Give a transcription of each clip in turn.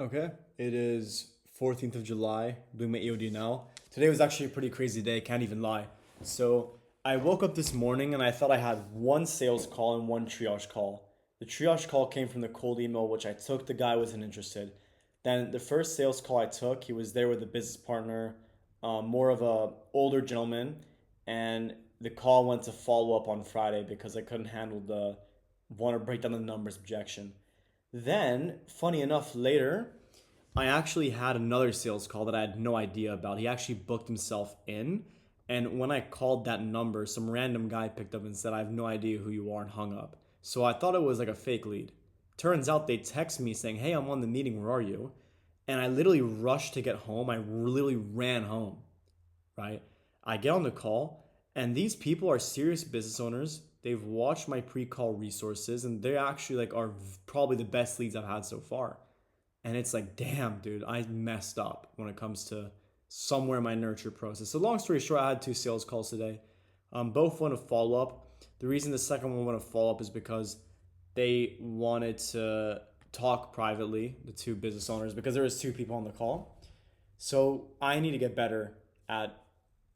Okay, it is 14th of July, doing my EOD now. Today was actually a pretty crazy day, can't even lie. So I woke up this morning and I thought I had one sales call and one triage call. The triage call came from the cold email, which I took. The guy wasn't interested. Then the first sales call I took, he was there with a business partner, more of a older gentleman, and the call went to follow up on Friday because I couldn't handle the want to break down the numbers objection. Then, funny enough, later, I actually had another sales call that I had no idea about. He actually booked himself in. And when I called that number, some random guy picked up and said, I have no idea who you are, and hung up. So I thought it was like a fake lead. Turns out they text me saying, Hey, I'm on the meeting, where are you? And I literally rushed to get home. I literally ran home, right? I get on the call, and these people are serious business owners. They've watched my pre-call resources, and they actually like are probably the best leads I've had so far. And it's like, damn, dude, I messed up when it comes to somewhere in my nurture process. So long story short, I had two sales calls today. Both want to follow up. The reason the second one want to follow up is because they wanted to talk privately, the two business owners, because there was two people on the call. So I need to get better at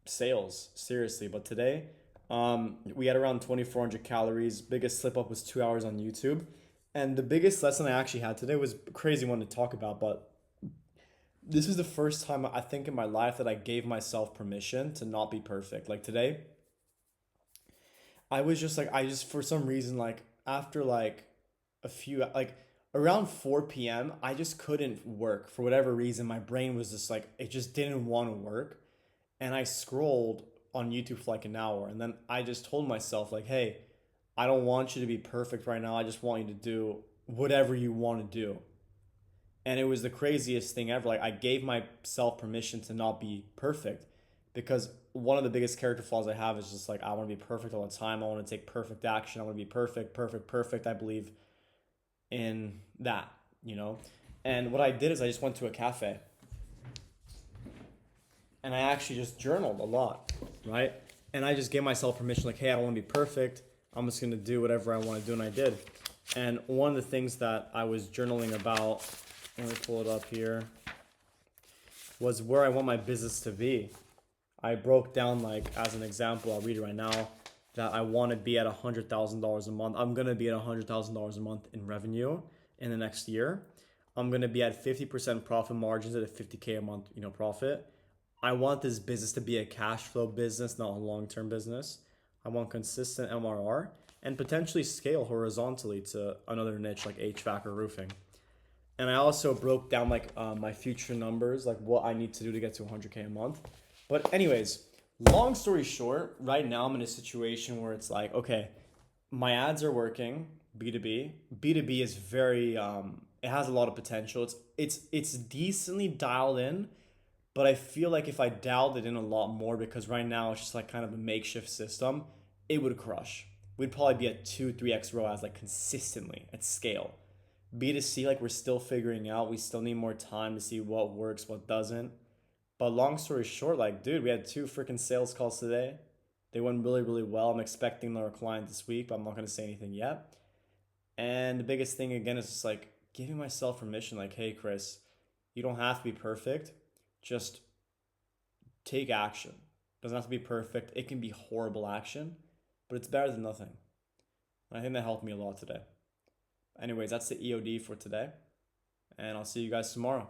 sales, seriously. But today, we had around 2,400 calories. Biggest slip up was 2 hours on YouTube. And the biggest lesson I actually had today was a crazy one to talk about, but this is the first time I think in my life that I gave myself permission to not be perfect. Like today, I was just like, I just, for some reason, like after like a few, like around 4 p.m., I just couldn't work for whatever reason. My brain was just like, it just didn't want to work. And I scrolled on YouTube for like an hour. And then I just told myself, like, hey, I don't want you to be perfect right now. I just want you to do whatever you want to do. And it was the craziest thing ever. Like, I gave myself permission to not be perfect because one of the biggest character flaws I have is just like, I want to be perfect all the time. I want to take perfect action. I want to be perfect, perfect, perfect. I believe in that, you know? And what I did is I just went to a cafe and I actually just journaled a lot, right? And I just gave myself permission, like, hey, I don't want to be perfect. I'm just gonna do whatever I want to do, and I did. And one of the things that I was journaling about, let me pull it up here, was where I want my business to be. I broke down, like, as an example, I'll read it right now, that I want to be at $100,000 a month. I'm gonna be at $100,000 a month in revenue in the next year. I'm gonna be at 50% profit margins at a 50K a month, profit. I want this business to be a cash flow business, not a long term business. I want consistent MRR and potentially scale horizontally to another niche like HVAC or roofing. And I also broke down like my future numbers, like what I need to do to get to 100K a month. But anyways, long story short, right now I'm in a situation where it's like, okay, my ads are working, B2B. B2B is very it has a lot of potential. It's decently dialed in, but I feel like if I dialed it in a lot more, because right now it's just like kind of a makeshift system, it would crush. We'd probably be at 2, 3x ROAS like consistently at scale. B2C, like we're still figuring out. We still need more time to see what works, what doesn't. But long story short, like, dude, we had two freaking sales calls today. They went really, really well. I'm expecting another client this week, but I'm not going to say anything yet. And the biggest thing, again, is just like giving myself permission, like, hey, Chris, you don't have to be perfect. Just take action. It doesn't have to be perfect. It can be horrible action, but it's better than nothing. And I think that helped me a lot today. Anyways, that's the EOD for today, and I'll see you guys tomorrow.